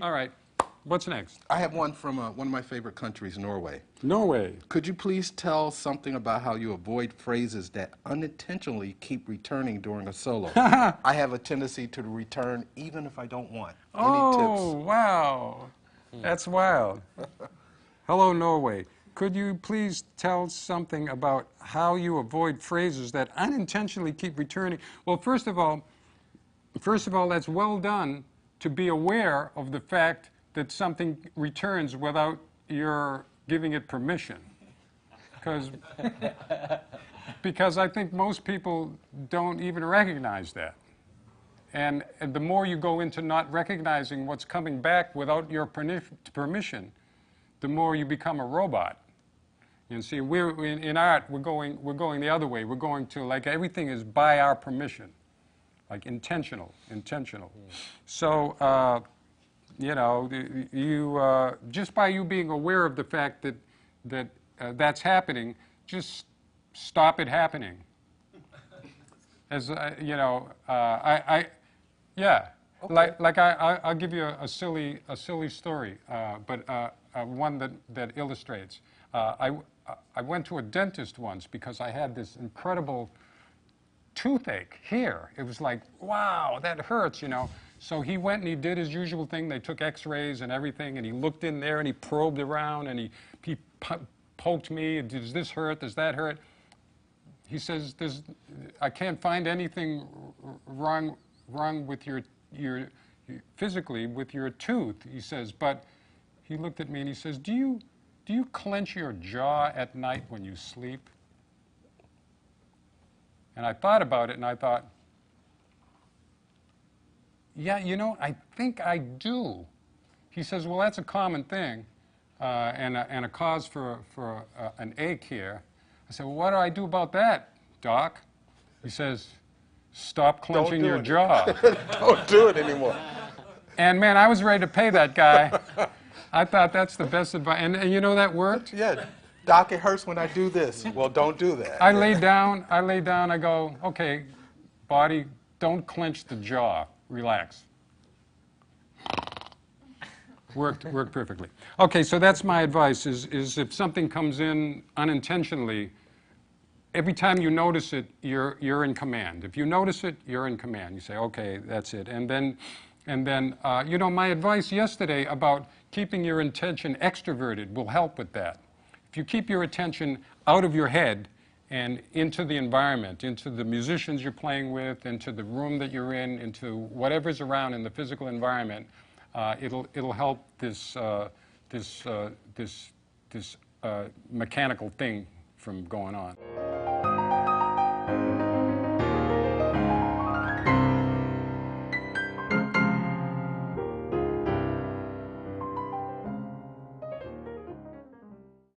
All right. What's next? I have one from one of my favorite countries, Norway. Norway. Could you please tell something about how you avoid phrases that unintentionally keep returning during a solo? I have a tendency to return even if I don't want. Any Oh, tips? wow. That's wild. Hello, Norway. Could you please tell something about how you avoid phrases that unintentionally keep returning? Well, first of all, that's well done to be aware of the fact that something returns without your giving it permission. Because I think most people don't even recognize that. And the more you go into not recognizing what's coming back without your permission, the more you become a robot. And see, in art, we're going the other way. We're going to, like, everything is by our permission, like intentional. So, you know, just by you being aware of the fact that that's happening, just stop it happening. As you know, yeah, okay. I'll give you a silly story, but one that illustrates. I went to a dentist once because I had this incredible toothache here. It was like, wow, that hurts, you know. So he went and he did his usual thing. They took x-rays and everything, and he looked in there and he probed around and he poked me. Does this hurt? Does that hurt? He says, I can't find anything wrong with your physically with your tooth. He says, but he looked at me and he says, do you clench your jaw at night when you sleep? And I thought about it and I thought, yeah, you know, I think I do. He says, well, that's a common thing and a cause for an ache here. I said, well, what do I do about that, Doc? He says, stop clenching your jaw. Don't do it anymore. And man, I was ready to pay that guy. I thought that's the best advice. And you know, that worked. Yeah. Doc, it hurts when I do this. Well, don't do that. I lay down, I go, okay, body, don't clench the jaw. Relax. Worked perfectly. Okay, so that's my advice, is if something comes in unintentionally, every time you notice it, you're in command. If you notice it, you're in command. You say, okay, that's it. And then you know, my advice yesterday about keeping your attention extroverted will help with that. If you keep your attention out of your head and into the environment, into the musicians you're playing with, into the room that you're in, into whatever's around in the physical environment, it'll help this mechanical thing from going on.